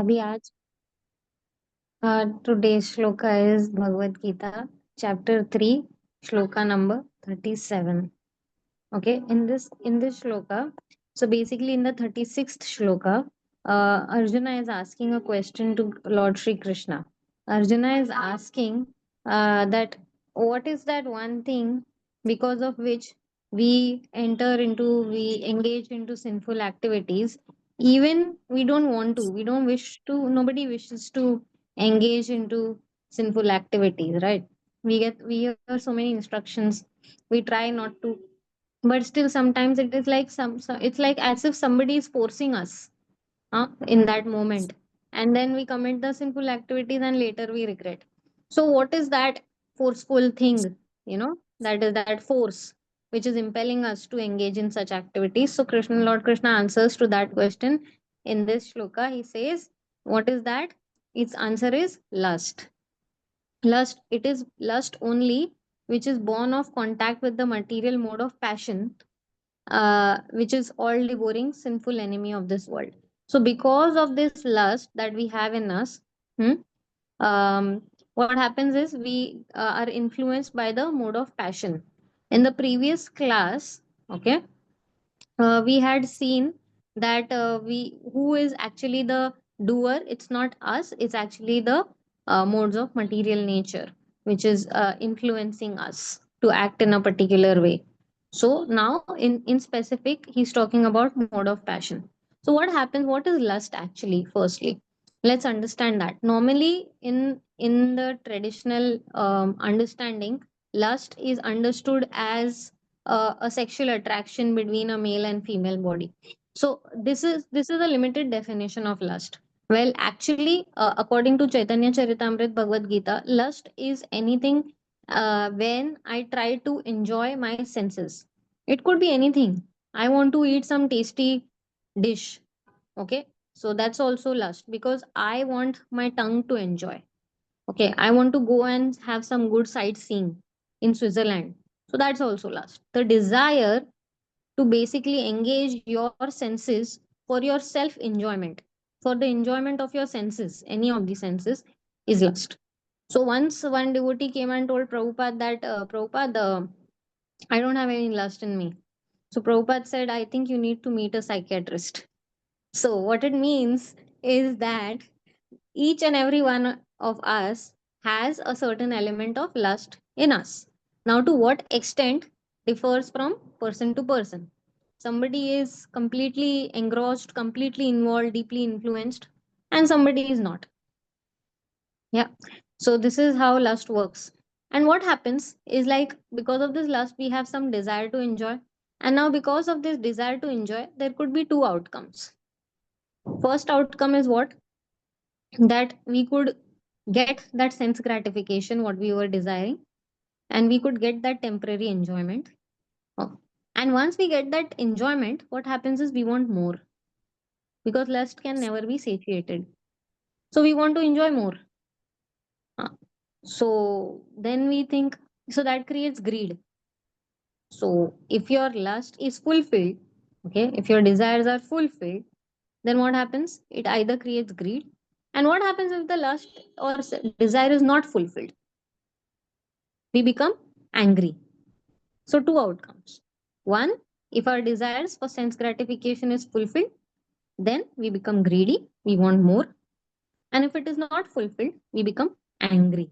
अभी आज today's shloka is Bhagavad Gita, chapter 3, shloka number 37. Okay, in this shloka, so basically in the 36th shloka, Arjuna is asking a question to Lord Shri Krishna. Arjuna is asking that what is that one thing because of which we engage into sinful activities, even we don't wish to, nobody wishes to engage into sinful activities, right? We hear so many instructions, we try not to, but still sometimes it is like it's like as if somebody is forcing us in that moment, and then we commit the sinful activities and later we regret. So what is that forceful thing, that is that force which is impelling us to engage in such activities? So Lord Krishna answers to that question in this shloka. He says, what is that? Its answer is lust. Lust, it is lust only which is born of contact with the material mode of passion, which is all devouring sinful enemy of this world. So because of this lust that we have in us, hmm, what happens is we are influenced by the mode of passion. In the previous class, okay, we had seen that we who is actually the doer. It's not us, it's actually the modes of material nature which is influencing us to act in a particular way. So now in specific he's talking about mode of passion. So what happens, what is lust actually? Firstly, let's understand that normally in the traditional understanding, lust is understood as a sexual attraction between a male and female body. So this is a limited definition of lust. Well, actually, according to Chaitanya Charitamrita Bhagavad Gita, lust is anything when I try to enjoy my senses. It could be anything. I want to eat some tasty dish. Okay, so that's also lust because I want my tongue to enjoy. Okay, I want to go and have some good sightseeing in Switzerland. So that's also lust. The desire to basically engage your senses for your self enjoyment, for the enjoyment of your senses, any of the senses, is lust. So once one devotee came and told Prabhupada that, Prabhupada, I don't have any lust in me. So Prabhupada said, I think you need to meet a psychiatrist. So what it means is that each and every one of us has a certain element of lust in us. Now, to what extent differs from person to person. Somebody is completely engrossed, completely involved, deeply influenced, and somebody is not. Yeah. So, this is how lust works. And what happens is like because of this lust, we have some desire to enjoy. And now, because of this desire to enjoy, there could be two outcomes. First outcome is what? That we could get that sense gratification what we were desiring, and we could get that temporary enjoyment. Oh. And once we get that enjoyment, what happens is we want more, because lust can never be satiated, so we want to enjoy more. Uh, so then we think, so that creates greed. So if your lust is fulfilled, okay, if your desires are fulfilled, then what happens? It either creates greed. And what happens if the lust or desire is not fulfilled? We become angry. So, two outcomes. One, if our desires for sense gratification is fulfilled, then we become greedy, we want more. And if it is not fulfilled, we become angry.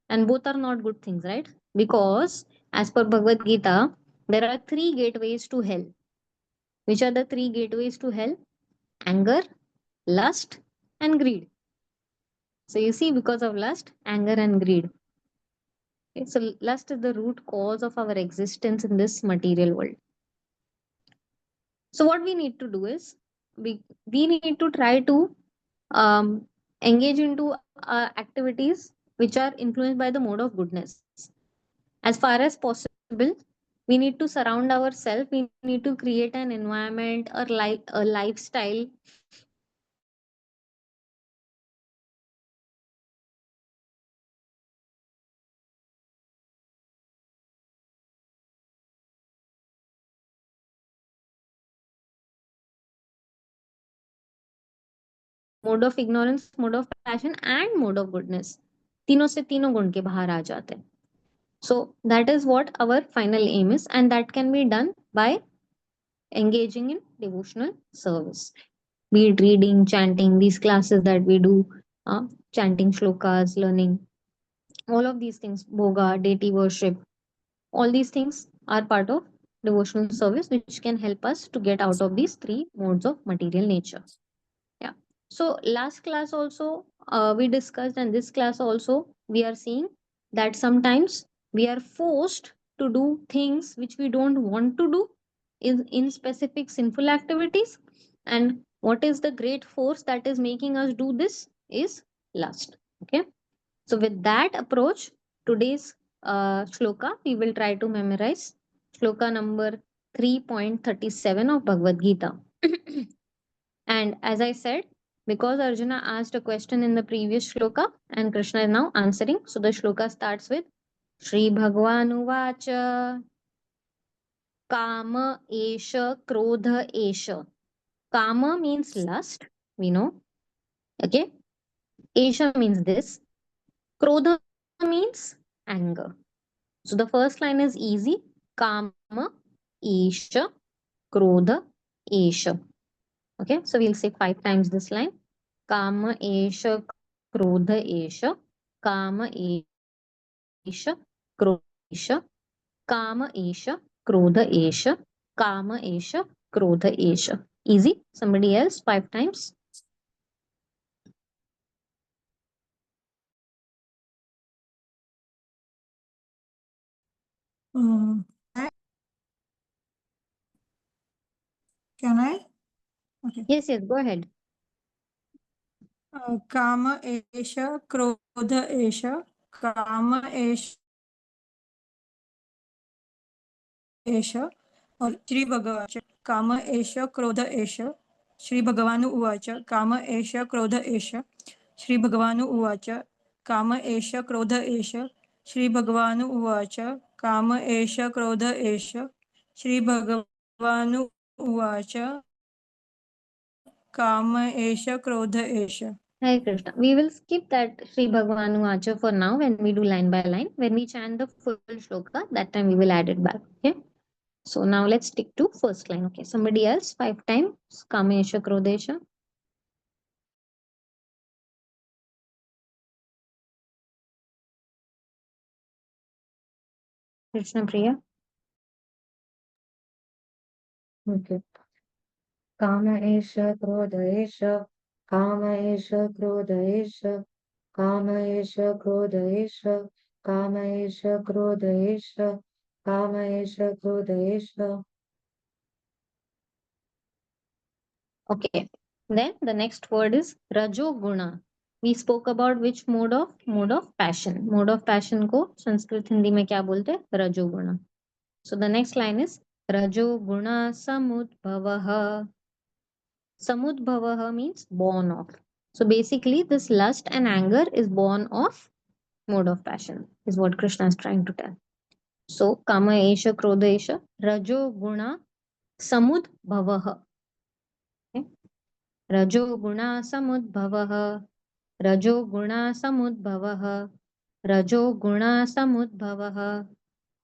And both are not good things, right? Because as per Bhagavad Gita, there are three gateways to hell. Which are the three gateways to hell? Anger, lust, and greed. So you see, because of lust, anger, and greed. Okay, so lust is the root cause of our existence in this material world. So what we need to do is we need to try to um, engage into activities which are influenced by the mode of goodness. As far as possible, we need to surround ourselves. We need to create an environment or like a lifestyle where we are engaging into activities which are influencing our goodness. Mode of ignorance, mode of passion and mode of goodness, तीनों से तीनों गुण के बाहर आ जाते हैं. So that is what our final aim is, and that can be done by engaging in devotional service, be it reading, chanting, these classes that we do, chanting shlokas, learning, all of these things, boga, deity worship, all these things are part of devotional service, which can help us to get out of these three modes of material nature. Yeah. So last class also we discussed, and this class also we are seeing that sometimes we are forced to do things which we don't want to do in specific sinful activities. And what is the great force that is making us do this is lust. Okay. So with that approach, today's shloka we will try to memorize shloka number 3.37 of Bhagavad Gita. And as I said, because Arjuna asked a question in the previous shloka and Krishna is now answering, so the shloka starts with Shri Bhagwan Uvacha Kama Esha Krodha Esha. Kama means lust, we know. Okay. Esha means this. Krodha means anger. So the first line is easy. Kama Esha Krodha Esha. Okay. So we'll say 5 times this line. काम एष क्रोध एष काम एष क्रोध एष काम एष क्रोध एष काम एष क्रोध एष. Easy. Somebody else 5 times. Can I? Okay. Yes, go ahead. काम एष क्रोध एष काम एष और श्री भगवान काम एष क्रोध एष. श्री भगवान उवाच काम एष क्रोध एष. श्री भगवान उवाच काम एष क्रोध एष. श्री भगवान उवाच काम एष क्रोध एष. श्री भगवान उवाच काम एष क्रोध एष. Hare Krishna. We will skip that Sri Bhagavanu Acha for now when we do line by line. When we chant the full shloka, that time we will add it back. Okay. So now let's stick to first line. Okay. Somebody else 5 times. Kamesha Krodesha. Krishna Priya. Okay. काम एष क्रोध एष काम एष क्रोध एष काम एष क्रोध एष काम एष क्रोध एष काम एष क्रोध एष. Okay. Then the next word is Rajo Guna. We spoke about which mode of passion. Mode of passion को संस्कृत हिंदी में क्या बोलते हैं? Rajo Guna. So the next line is Rajo Guna Samudbhavah. Samudbhavah means born of. So basically this lust and anger is born of mode of passion is what Krishna is trying to tell. So Kama Esha Krodha Esha Rajo Guna Samudbhavah. Okay. Rajo Guna Samudbhavah. Rajo Guna Samudbhavah. Rajo Guna Samudbhavah.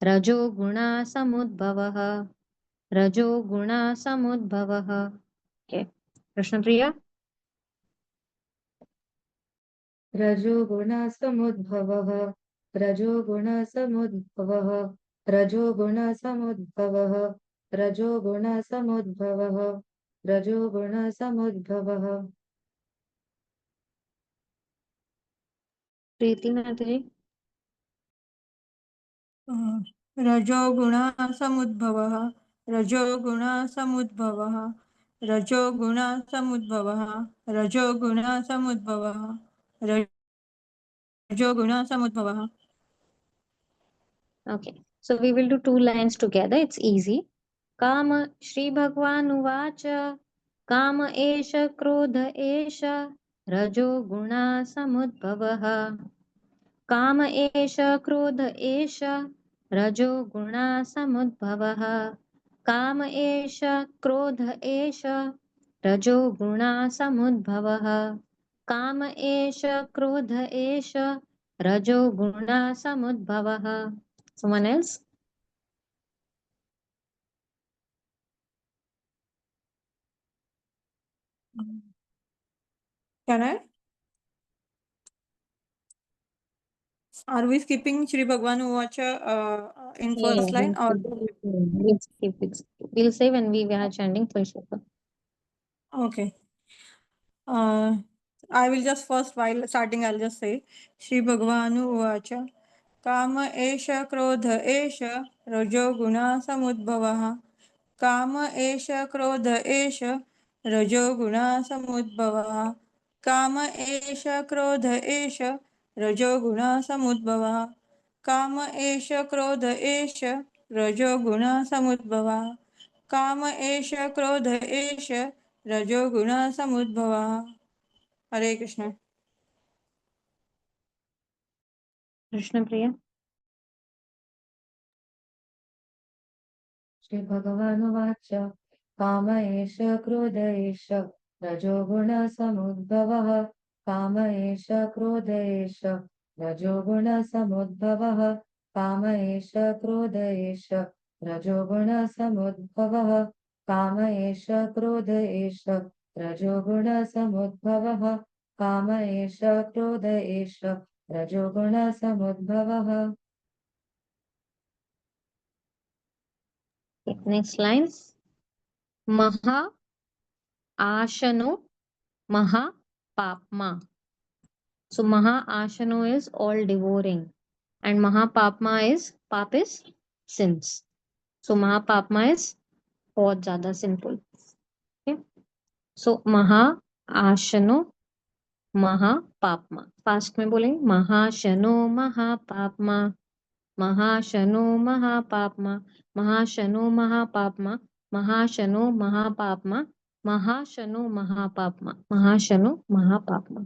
Rajo Guna Samudbhavah. Rajo Guna Samudbhavah. Okay. Krishna Priya. रजो गुण समुद्भवः रजो गुण समुद्भवः रजो गुण समुद्भवः रजो गुण समुद्भवः रजो गुण समुद्भवः. प्रीति माताजी. रजो गुण समुद्भवः रजो गुण समुद्भवः रजो गुण समुद्भवः रजो गुण समुद्भवः रजो गुण समुद्भवः. Okay. So we will do 2 lines together. It's easy. Kama Shri Bhagwan Uvacha Kama Esha Krodha Esha Rajo Guna Samudbhavaha. Kama Esha Krodha Esha Rajo Guna Samudbhavaha. Kama Esha Krodha Esha Rajo Guna Samudbhavaha. काम एष क्रोध एष रजो गुण समुद्भवः. Someone else? Can I? Are we skipping Shri Bhagwan Uvacha in first line or? We'll say when we are chanting full shloka. Okay. I will just first, while starting, I'll just say Shri Bhagavanu Uvacha Kama Esha Krodha Esha Rajo Guna Samudbhavaha Kama Esha Krodha Esha Rajo Guna Samudbhavaha Kama Esha Krodha Esha Rajo Guna Samudbhavaha Kama Esha Krodha Esha Rajo Guna Samudbhavaha Kama Esha Krodha Esha Rajo Guna Samudbhavaha. Hare Krishna. Krishna Priya. श्रीभगवानुवाच काम एष क्रोध एष रजोगुणसमुद्भवः काम एष क्रोध एष रजोगुणसमुद्भवः काम एष क्रोध एष रजोगुणसमुद्भवः काम एष क्रोध एष रजोगुणसमुद्भवः काम एष क्रोध एष रजोगुणसमुद्भवः. Next lines. Maha Ashano Maha Papma. So Maha Ashano is all devouring, and Maha Papma is Pap is sins. So Maha Papma is बहुत ज्यादा sinful. Okay. So Maha Ashano Maha Papma. Fast में बोलेंगे महाशनो महापापमा महाशनो महापापमा महाशनो महापापमा महाशनो महापापमा महाशनो महापापमा महाशनो महापापमा.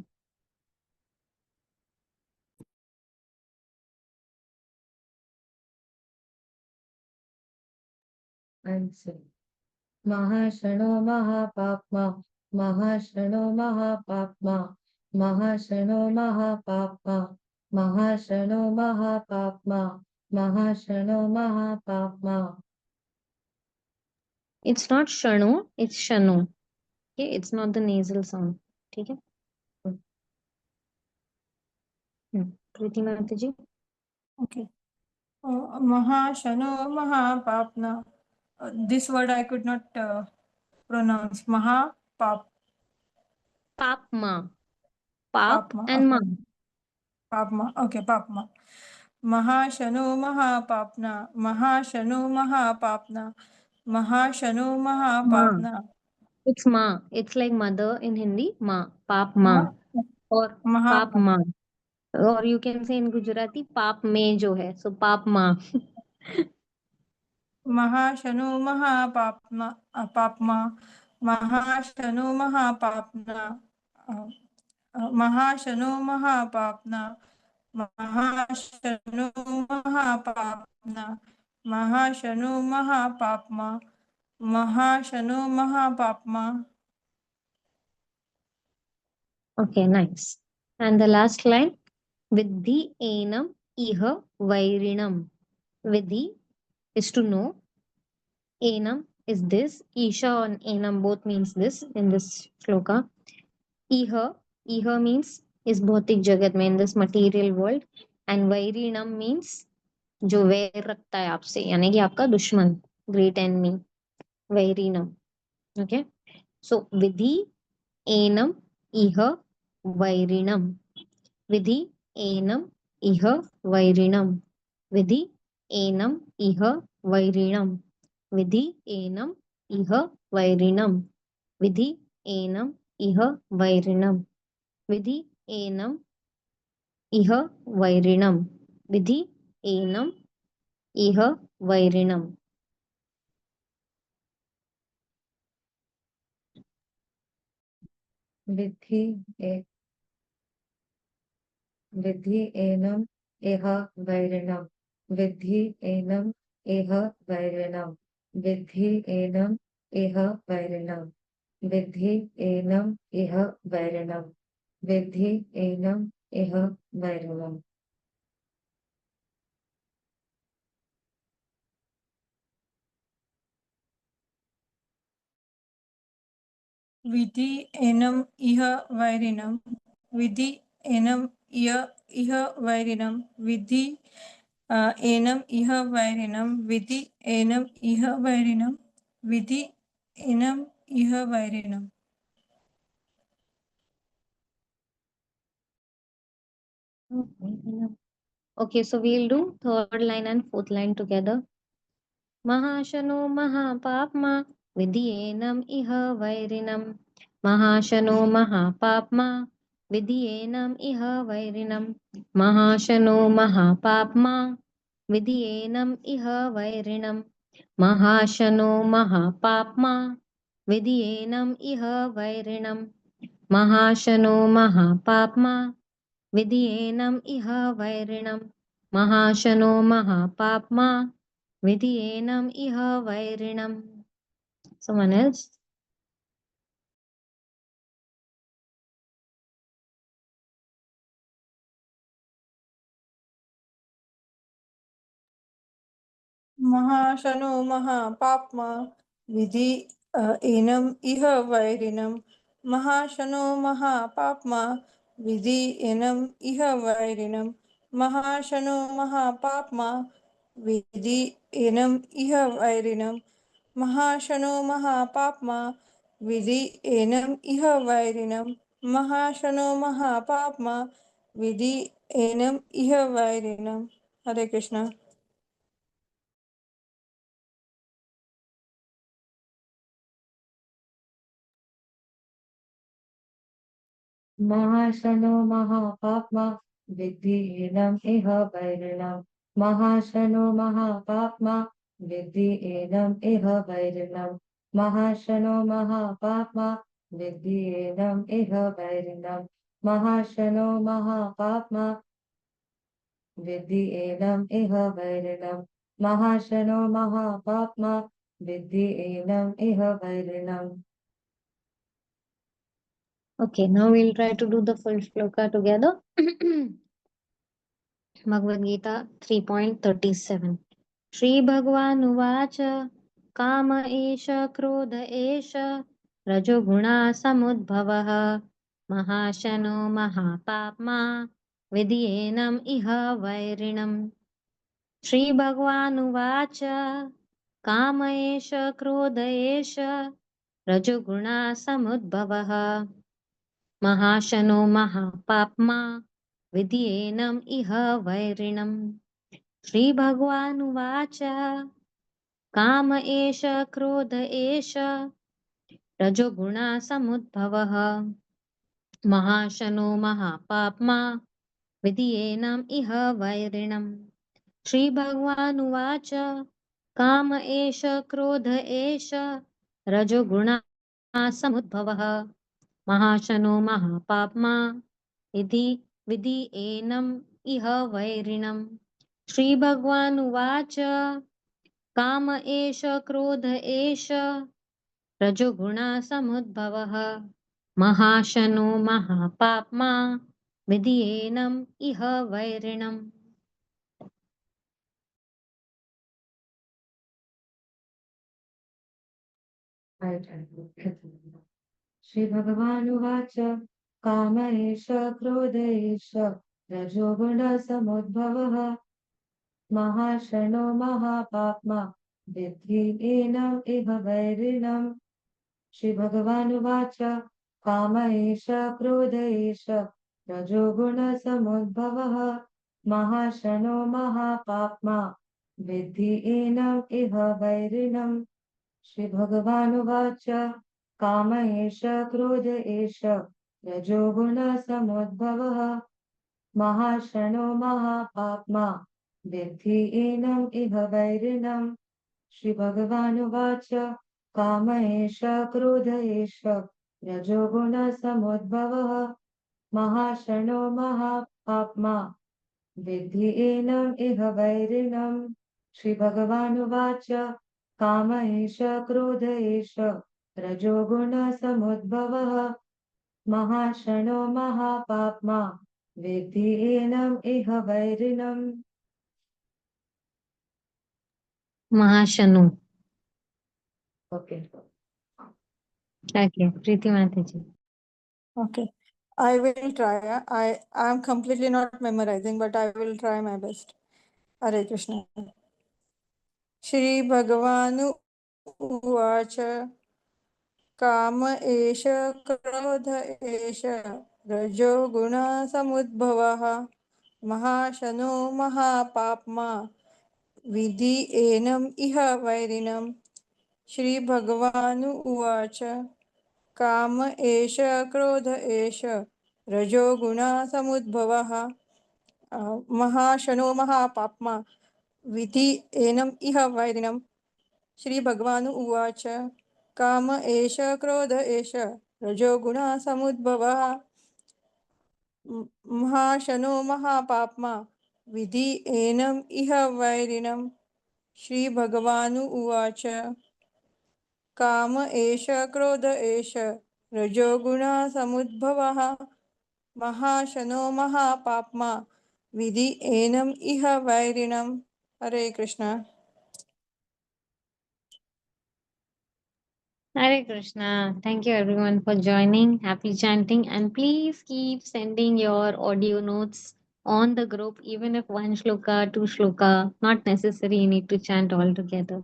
महाशनो महापाप्मा महाशनो महापाप्मा महाशनो महापाप्मा महाशनो महापाप्मा महाशनो महापाप्मा. It's not shano, it's shano. Okay, it's not the nasal sound. ठीक है. प्रीति माता जी. Okay. Mahashano Mahapapna. This word I could not pronounce. Mahapap. Papma. Pap Papma. and ma. Papma. Okay, Papma. Mahashano Mahapapna. Mahashano Mahapapna. Mahashano Ma. Mahapapna. It's ma. It's like mother in Hindi. Ma. Pap ma. और पाप Mahapap. माँ. और you can say in Gujarati पाप में जो है. So पाप माँ. Mahashano Mahapapna. Papma. Mahashano Mahapapna. Mahashano Mahapapna. Mahashano Mahapapna. Mahashano Mahapapma. Mahashano Mahapapma. Okay, nice. And the last line. Vidhi enam iha vairinam. Vidhi is to know. Enam is this. Isha and enam both means this in this shloka. Iha. Iha means is bhautik jagat mein, in this material world. And vairinam means जो वैर रखता है आपसे, यानी कि आपका दुश्मन, great enemy, वैरिनम. Okay. सो विधि annum इह वैरिणम. विधि एनम इह वैरिणम. विधि एनम इह वैरिणम. विधि एनम इह वैरिणम. विधि एनम इह वैरिणम. विधि एनम इह वैरिणम. विधि एनम इह वैरिणम. विधि एनम इह वैरिणम. विधि एनम इह वैरिणम. विधि एनम इह वैरिणम. विधि एनम इह वैरिणम. विद्धि एनम् इह वैरिणम्। विधि एनम् इह वैरिणम्। विधि एनम् इह वैरिणम्। विधि एनम् इह वैरिणम्। विधि एनम् इह वैरिणम्। विधि एनम् इह वैरिणम्। Okay, so we'll do third line and fourth line together. महाशनो महापाप्मा विधियेनम् इह वैरिणम्। महाशनो महापाप्मा विधियेनम् इह वैरिणम्। महाशनो महापाप्मा विधियेनम् इह वैरिणम्। महाशनो महापाप्मा विधियेनम् इह वैरिणम्। महाशनो महापाप्मा विधियेनम् इह वैरिणम्। महाशनो महापाप्मा विधियेनम् इह वैरिणम्. Someone else? महाशनो महापाप्मा विधि एनम् इह वैरिणम्। महाशनो महापाप्मा विधि एनम् इह वैरिणम्। महाशनो महापाप्मा विधि एनम् इह वैरिणम्। महाशनो महापाप्मा विधि एनम् इह वैरिणम्। महाशनो महापाप्मा विधि एनम् इह वैरिणम्। हरे कृष्णा। महाशनो महापाप्मा विद्धि एनम् इह वैरिणम्। महाशनो महापाप्मा विद्धि एनम् इह वैरिणम्। महाशनो महापाप्मा विद्धि एनम् इह वैरिणम्। महाशनो महापाप्मा विद्धि एनम् इह वैरिणम्। महाशनो महापाप्मा विद्धि एनम् इह वैरिणम्। Okay, now we'll try to do the full shloka together. Bhagavad Gita 3.37. Shri Bhagavan Uvacha Kama Esha Krodha Esha Rajoguna Samudbhavaha Mahashano Mahapapma Vidyenam Iha Vairinam. Shri Bhagavan Uvacha Kama Esha Krodha Esha Rajoguna Samudbhavaha Mahashano Mahapapma Vidyenam Iha Vairinam. Shri Bhagavan Uvacha Kama Esha Krodha Esha Rajoguna Samudbhavaha Mahashano Mahapapma Vidyenam Iha Vairinam. Shri Bhagavan Uvacha Kama Esha Krodha Esha Rajoguna Samudbhavaha Mahashano Mahapapma Vidhi Enam Iha Vairinam. Shri Bhagavan Uvacha Kama Esha Krodha Esha Rajoguna Samudbhavaha Mahashano Mahapapma Vidyenam Iha Vairinam. Shri भगवानुवाच काम एष क्रोध एष रजोगुण समुद्भवः महाशनो महापाप्मा विद्धि एनम् इह वैरिणम्। श्री भगवानुवाच काम एष क्रोध एष रजोगुण समुद्भवः महाशनो महापाप्मा विद्धि एनम् इह वैरिणम्। श्री भगवानुवाच काम एष क्रोध एष रजोगुण समुद्भवः महाशनो महापाप्मा विद्धि एनम् इह वैरिणम्। श्री भगवानुवाच काम एष क्रोध एष रजोगुण समुद्भवः महाशनो महापाप्मा विद्धि एनम् इह वैरिणम्। श्री भगवानुवाच काम एष क्रोध एष रजोगुण समुद्भवः महाशनो महापाप्मा विद्धि एनम् इह वैरिणम् Mahashanu. Okay Okay, Preeti Mataji. Okay. I will try. I am completely not memorizing, but I will try my best. Hare Krishna. Shri Bhagavanu उवाच काम एष क्रोध एष रजो गुणसमुद्भवः महाशनो महापाप्मा विधि एनम् इह वैरिणम् श्रीभगवानु उवाच काम एष क्रोध एष रजो गुणसमुद्भवः महाशनो महापाप्मा विधि एनम् इह वैरिणम् श्रीभगवानु उवाच काम एष क्रोध एष रजो गुणसमुद्भवः महाशनो महापाप्मा विधि एनम् इह वैरिणम् श्रीभगवानु उवाच काम एष क्रोध एष रजो गुणसमुद्भवः महाशनो महापाप्मा विधि एनम् इह वैरिणम् हरे Krishna Hare Krishna. Thank you everyone for joining. Happy chanting. And please keep sending your audio notes on the group, even if one shloka, two shloka, not necessary. You need to chant all together.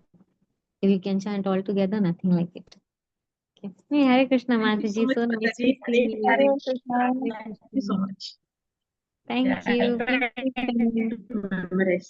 If you can chant all together, nothing like it. Okay. Hey, Hare Krishna, Thank you so Mataji. much, So nice to Mataji. see Hare you. Hare Hare. Krishna Hare Thank you so Krishna. much. Thank Yeah, I'll you. try Please keep sending. to memorize.